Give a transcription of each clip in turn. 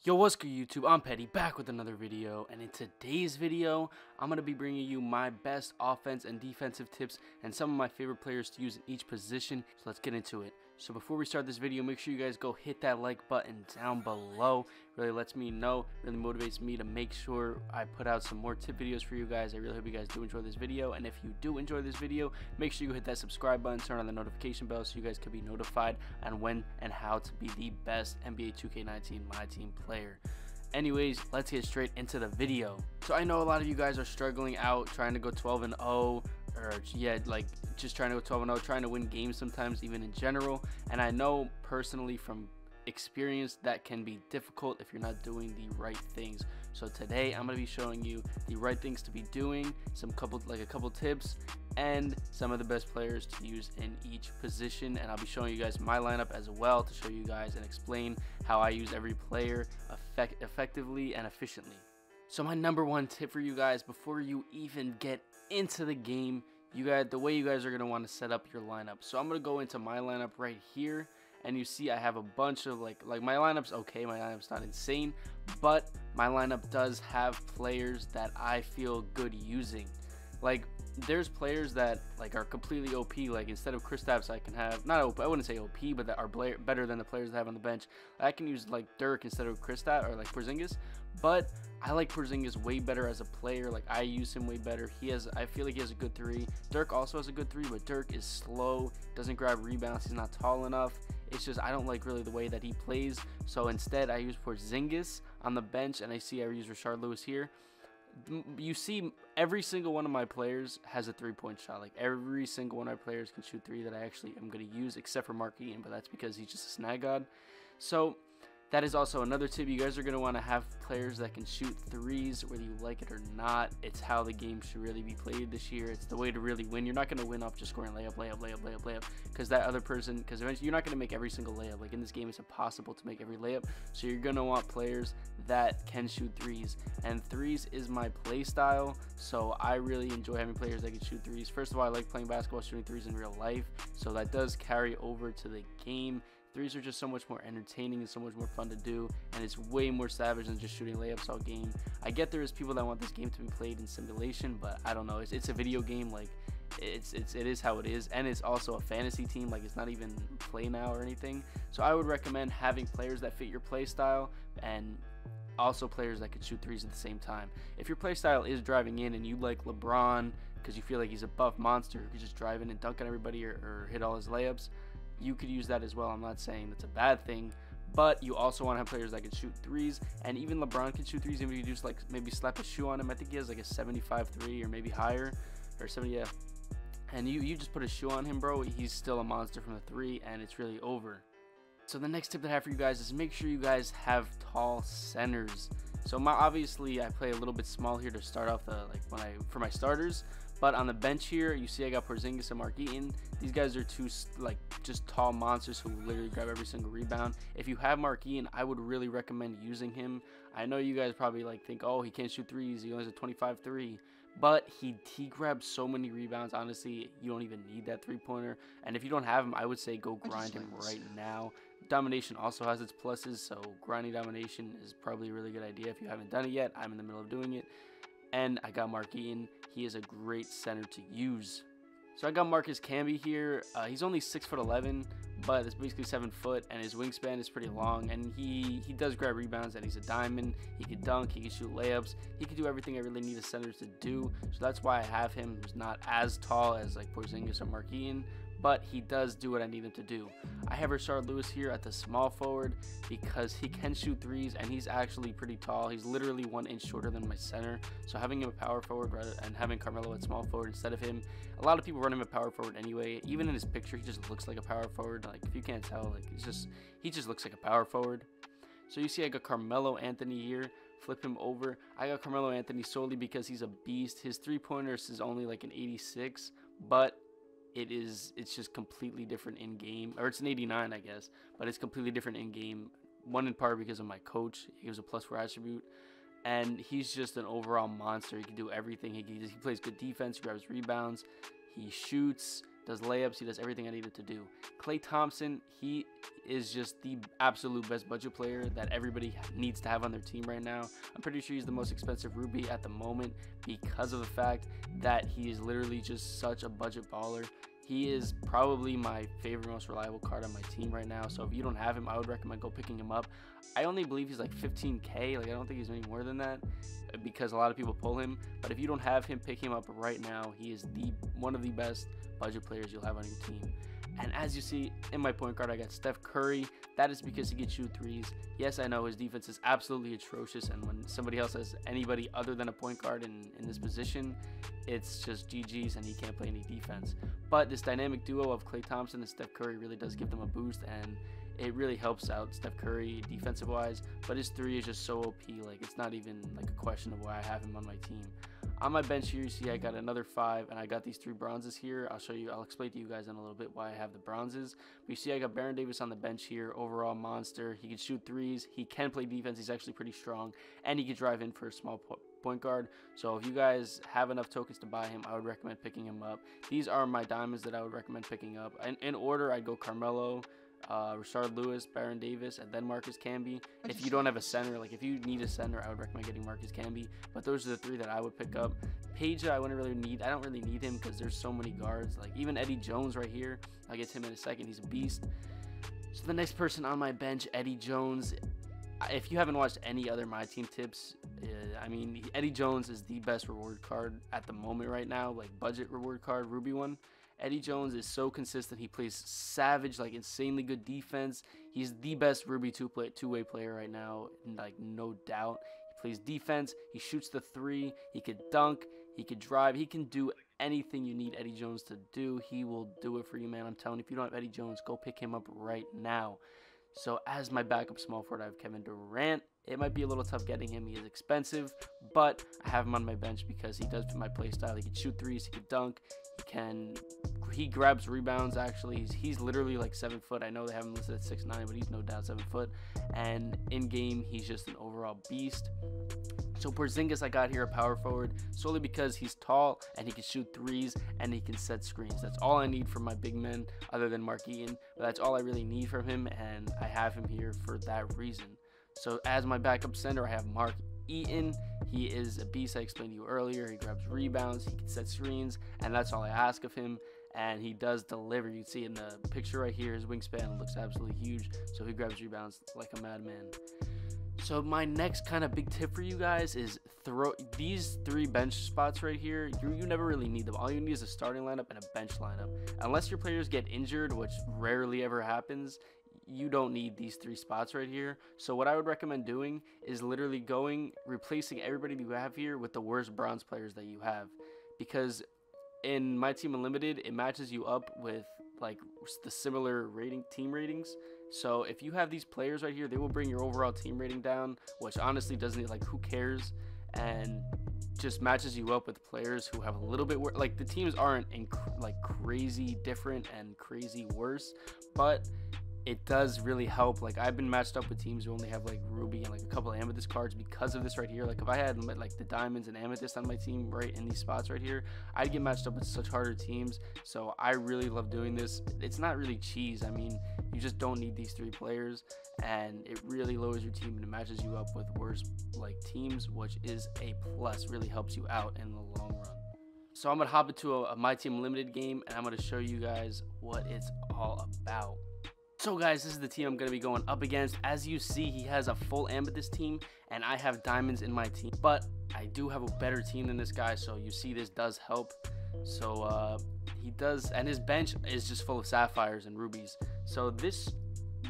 Yo, what's good YouTube? I'm Petti, back with another video, and in today's video, I'm going to be bringing you my best offense and defensive tips and some of my favorite players to use in each position, so let's get into it. So before we start this video, make sure you guys go hit that like button down below. Really lets me know, really motivates me to make sure I put out some more tip videos for you guys. I really hope you guys do enjoy this video, and if you do enjoy this video, make sure you hit that subscribe button, turn on the notification bell so you guys can be notified on when and how to be the best NBA 2K19 MyTEAM player. Anyways, let's get straight into the video. So I know a lot of you guys are struggling out trying to go 12-0, or yeah, like just trying to go 12-0, trying to win games sometimes, even in general. And I know personally from experience that can be difficult if you're not doing the right things. So today I'm going to be showing you the right things to be doing, a couple tips, and some of the best players to use in each position. And I'll be showing you guys my lineup as well to show you guys and explain how I use every player effectively and efficiently. So my number one tip for you guys before you even get into the game, the way you guys are going to want to set up your lineup. So I'm going to go into my lineup right here, and you see I have a bunch of like my lineup's okay, my lineup's not insane, but my lineup does have players that I feel good using. Like there's players that like are completely OP. Like instead of Kristaps, I can have not OP, I wouldn't say OP, but that are better than the players I have on the bench. I can use like Dirk instead of Kristaps, or like Porzingis. But I like Porzingis way better as a player. Like I use him way better. I feel like he has a good three. Dirk also has a good three, but Dirk is slow, doesn't grab rebounds, he's not tall enough. It's just I don't like really the way that he plays. So instead I use Porzingis on the bench, and I use Rashard Lewis here. You see every single one of my players has a three-point shot. Like every single one of my players can shoot three that I actually am going to use, except for Mark Eaton, but that's because he's just a snag god. So that is also another tip. You guys are going to want to have players that can shoot threes, whether you like it or not. It's how the game should really be played this year. It's the way to really win. You're not going to win off just scoring layup, because that other person, because eventually you're not going to make every single layup. Like in this game, it's impossible to make every layup. So you're going to want players that can shoot threes, and threes is my play style. So I really enjoy having players that can shoot threes. First of all, I like playing basketball, shooting threes in real life, so that does carry over to the game. Threes are just so much more entertaining and so much more fun to do, and it's way more savage than just shooting layups all game. I get there is people that want this game to be played in simulation, but I don't know. It's a video game. Like it is how it is, and it's also a fantasy team. Like it's not even play now or anything. So I would recommend having players that fit your play style, and also players that can shoot threes at the same time. If your play style is driving in and you like LeBron because you feel like he's a buff monster who can just drive in and dunk on everybody or hit all his layups, you could use that as well. I'm not saying that's a bad thing, but you also want to have players that can shoot threes, and even LeBron can shoot threes. Even if you just like maybe slap a shoe on him, I think he has like a 75 3 or maybe higher, or 70, yeah. And you just put a shoe on him, bro, he's still a monster from the three, and it's really over. So the next tip that I have for you guys is make sure you guys have tall centers. So obviously I play a little bit small here to start off for my starters. But on the bench here, you see I got Porzingis and Mark Eaton. These guys are two just tall monsters who literally grab every single rebound. If you have Mark Eaton, I would really recommend using him. I know you guys probably think, oh, he can't shoot threes, he only has a 25 3. But he grabs so many rebounds. Honestly, you don't even need that three-pointer. And if you don't have him, I would say go grind him right now. Domination also has its pluses, so grinding domination is probably a really good idea. If you haven't done it yet, I'm in the middle of doing it. And I got Mark Eaton. He is a great center to use. So I got Marcus Camby here. He's only 6'11", but it's basically 7 foot, and his wingspan is pretty long. And he does grab rebounds, and he's a diamond. He can dunk. He can shoot layups. He can do everything I really need a center to do. So that's why I have him. He's not as tall as like Porzingis or Mark Eaton, but he does do what I need him to do. I have Rashard Lewis here at the small forward because he can shoot threes, and he's actually pretty tall. He's literally 1 inch shorter than my center. So having him a power forward and having Carmelo at small forward instead of him, a lot of people run him at power forward anyway. Even in his picture, he just looks like a power forward. Like if you can't tell, like he just looks like a power forward. So you see I got Carmelo Anthony here. Flip him over. I got Carmelo Anthony solely because he's a beast. His three-pointers is only like an 86, but it's just completely different in game, or it's an 89 I guess, but it's completely different in game. One in part because of my coach. He gives a +4 attribute, and he's just an overall monster. He can do everything. He plays good defense, he grabs rebounds, he shoots, does layups, he does everything I needed to do. Klay Thompson, he is just the absolute best budget player that everybody needs to have on their team right now. I'm pretty sure he's the most expensive Ruby at the moment because of the fact that he is literally just such a budget baller. He is probably my favorite, most reliable card on my team right now. So if you don't have him, I would recommend go picking him up. I only believe he's like 15K. Like, I don't think he's any more than that because a lot of people pull him. But if you don't have him, pick him up right now. He is one of the best budget players you'll have on your team. And as you see in my point guard, I got Steph Curry. That is because he can shoot threes. Yes, I know his defense is absolutely atrocious, and when somebody else has anybody other than a point guard in this position, it's just GG's and he can't play any defense. But this dynamic duo of Klay Thompson and Steph Curry really does give them a boost, and it really helps out Steph Curry defensive wise. But his three is just so OP, like it's not even like a question of why I have him on my team. On my bench here, you see I got another 5, and I got these 3 bronzes here. I'll explain to you guys in a little bit why I have the bronzes. But you see I got Baron Davis on the bench here, overall monster. He can shoot threes, he can play defense, he's actually pretty strong, and he can drive in for a small point guard. So if you guys have enough tokens to buy him, I would recommend picking him up. These are my diamonds that I would recommend picking up. In order, I'd go Carmelo, Rashard Lewis, Baron Davis, and then Marcus Camby. If you don't have a center, like if you need a center, I would recommend getting Marcus Camby. But those are the 3 that I would pick up. Peja, I don't really need him because there's so many guards. Like even Eddie Jones right here, I'll get to him in a second. He's a beast. So the next person on my bench, Eddie Jones. If you haven't watched any other MyTEAM tips, I mean, Eddie Jones is the best reward card at the moment right now, like budget reward card, Ruby one. Eddie Jones is so consistent. He plays savage, like insanely good defense. He's the best Ruby two-way player right now, like no doubt. He plays defense. He shoots the 3. He could dunk. He could drive. He can do anything you need Eddie Jones to do. He will do it for you, man. I'm telling you, if you don't have Eddie Jones, go pick him up right now. So as my backup small forward, I have Kevin Durant. It might be a little tough getting him. He is expensive, but I have him on my bench because he does fit my play style. He can shoot threes. He can dunk. He grabs rebounds, actually. He's literally like 7 foot. I know they have him listed at 6'9", but he's no doubt 7 foot. And in game, he's just an overall beast. So Porzingis, I got here a power forward solely because he's tall and he can shoot threes and he can set screens. That's all I need from my big men other than Mark Eaton. But that's all I really need from him, and I have him here for that reason. So as my backup center, I have Mark Eaton. He is a beast. I explained to you earlier. He grabs rebounds, he can set screens, and that's all I ask of him. And he does deliver. You can see in the picture right here, his wingspan looks absolutely huge. So he grabs rebounds like a madman. So my next kind of big tip for you guys is throw these 3 bench spots right here. You never really need them. All you need is a starting lineup and a bench lineup. Unless your players get injured, which rarely ever happens, you don't need these 3 spots right here. So what I would recommend doing is literally replacing everybody you have here with the worst bronze players that you have. Because in MyTEAM Unlimited, it matches you up with like the similar team ratings. So if you have these players right here, they will bring your overall team rating down, which honestly doesn't, like, who cares, and just matches you up with players who have a little bit worse. Like, the teams aren't like crazy different and crazy worse, but it does really help. Like, I've been matched up with teams who only have like Ruby and like a couple of Amethyst cards because of this right here. Like, if I had like the Diamonds and Amethyst on my team right in these spots right here, I'd get matched up with such harder teams. So I really love doing this. It's not really cheese. I mean, you just don't need these 3 players, and it really lowers your team and it matches you up with worse like teams, which is a plus. Really helps you out in the long run. So I'm gonna hop into a MyTEAM Unlimited game, and I'm gonna show you guys what it's all about. So guys, this is the team I'm going to be going up against. As you see, he has a full Amethyst team, and I have Diamonds in my team. But I do have a better team than this guy, so you see this does help. So he does, and his bench is just full of Sapphires and Rubies. So this,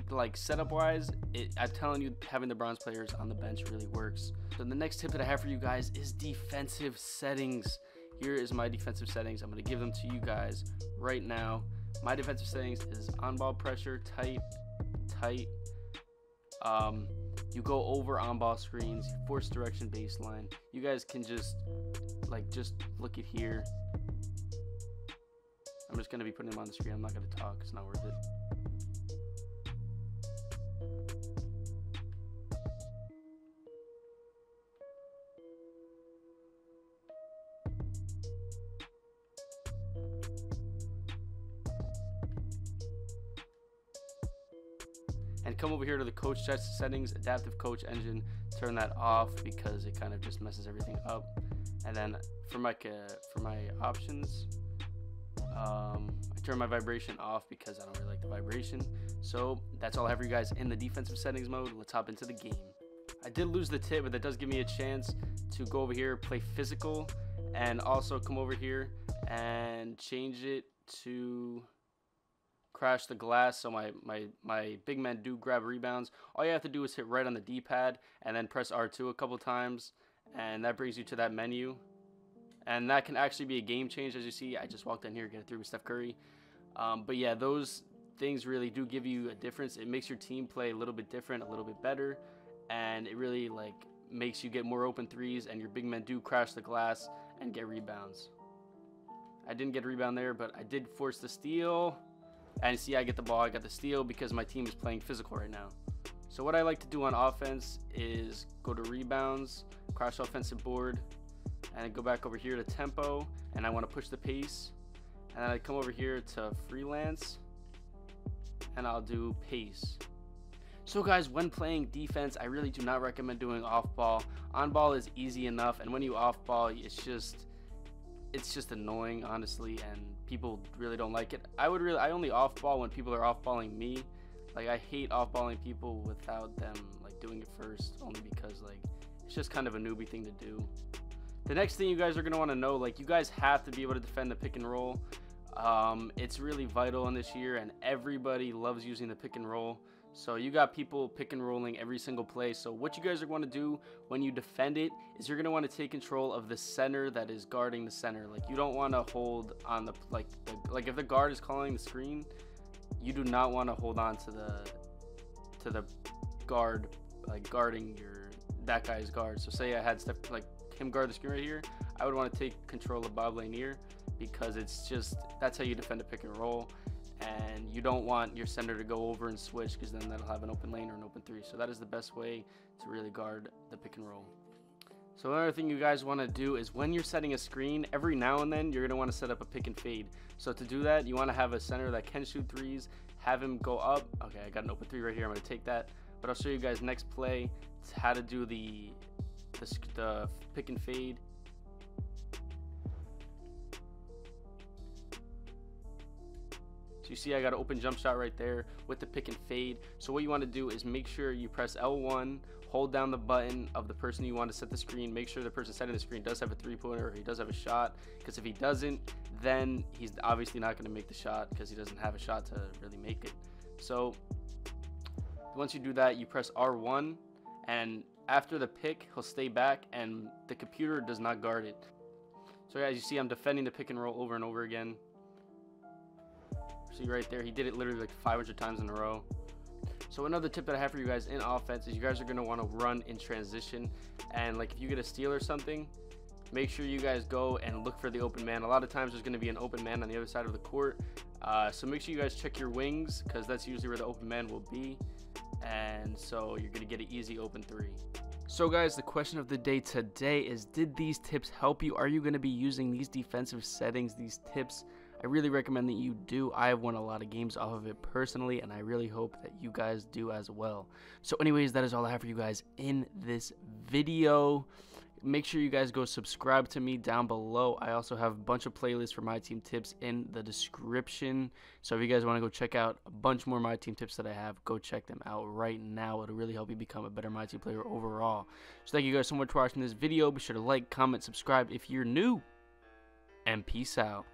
like, setup-wise, I'm telling you, having the bronze players on the bench really works. So the next tip that I have for you guys is defensive settings. Here is my defensive settings. I'm going to give them to you guys right now. My defensive settings is on ball pressure, tight. You go over on ball screens, force direction baseline. You guys can just look at here. I'm just gonna be putting them on the screen. I'm not gonna talk. It's not worth it. and come over here to the coach settings, adaptive coach engine, turn that off because it kind of just messes everything up. And then for my options, I turn my vibration off because I don't really like the vibration. So that's all I have for you guys in the defensive settings mode. Let's hop into the game. I did lose the tip, but that does give me a chance to go over here, play physical, and also come over here and change it to crash the glass. So my big men do grab rebounds. All you have to do is hit right on the D-pad and then press R2 a couple times, and that brings you to that menu. And that can actually be a game change. As you see, I just walked in here, get it through with Steph Curry. But yeah, those things really do give you a difference. It makes your team play a little bit different, a little bit better, and it really like makes you get more open threes, and your big men do crash the glass and get rebounds. I didn't get a rebound there, but I did force the steal. And see, I get the ball, I got the steal because my team is playing physical right now. So what I like to do on offense is go to rebounds, crash offensive board, and I go back over here to tempo, and I want to push the pace. And then I come over here to freelance, and I'll do pace. So guys, when playing defense, I really do not recommend doing off ball. On ball is easy enough, and when you off ball, it's just annoying, honestly, and people really don't like it. I only off ball when people are off balling me. Like, I hate off balling people without them like doing it first, only because like it's just kind of a newbie thing to do. The next thing you guys are going to want to know, like, you guys have to be able to defend the pick and roll. It's really vital in this year, and everybody loves using the pick and roll. So you got people pick and rolling every single play. So what you guys are going to do when you defend it is you're going to want to take control of the center that is guarding the center. Like, you don't want to hold on the like if the guard is calling the screen, you do not want to hold on to the guard, like guarding that guy's guard. So say I had Steph, like him guard the screen right here, I would want to take control of Bob Lanier, because that's how you defend a pick and roll. And you don't want your center to go over and switch, because then that'll have an open lane or an open three. So that is the best way to really guard the pick and roll. So another thing you guys want to do is when you're setting a screen, every now and then you're going to want to set up a pick and fade. So to do that, you want to have a center that can shoot threes, have him go up. Okay, I got an open three right here. I'm going to take that. But I'll show you guys next play how to do the pick and fade. So you see I got an open jump shot right there with the pick and fade. So what you want to do is make sure you press L1, hold down the button of the person you want to set the screen. Make sure the person setting the screen does have a three-pointer, or he does have a shot, because if he doesn't, then he's obviously not going to make the shot because he doesn't have a shot to really make it. So once you do that, you press R1, and after the pick, he'll stay back, and the computer does not guard it. So as you see, I'm defending the pick and roll over and over again. See right there, he did it literally like 500 times in a row. So another tip that I have for you guys in offense is you guys are going to want to run in transition, and like if you get a steal or something, make sure you guys go and look for the open man. A lot of times there's going to be an open man on the other side of the court, so make sure you guys check your wings, because that's usually where the open man will be, and so you're going to get an easy open three. So guys, the question of the day today is, did these tips help you? Are you going to be using these defensive settings, these tips? I really recommend that you do. I have won a lot of games off of it personally, and I really hope that you guys do as well. So anyways, that is all I have for you guys in this video. Make sure you guys go subscribe to me down below. I also have a bunch of playlists for MyTEAM tips in the description. So if you guys want to go check out a bunch more MyTEAM tips that I have, go check them out right now. It'll really help you become a better MyTEAM player overall. So thank you guys so much for watching this video. Be sure to like, comment, subscribe if you're new, and peace out.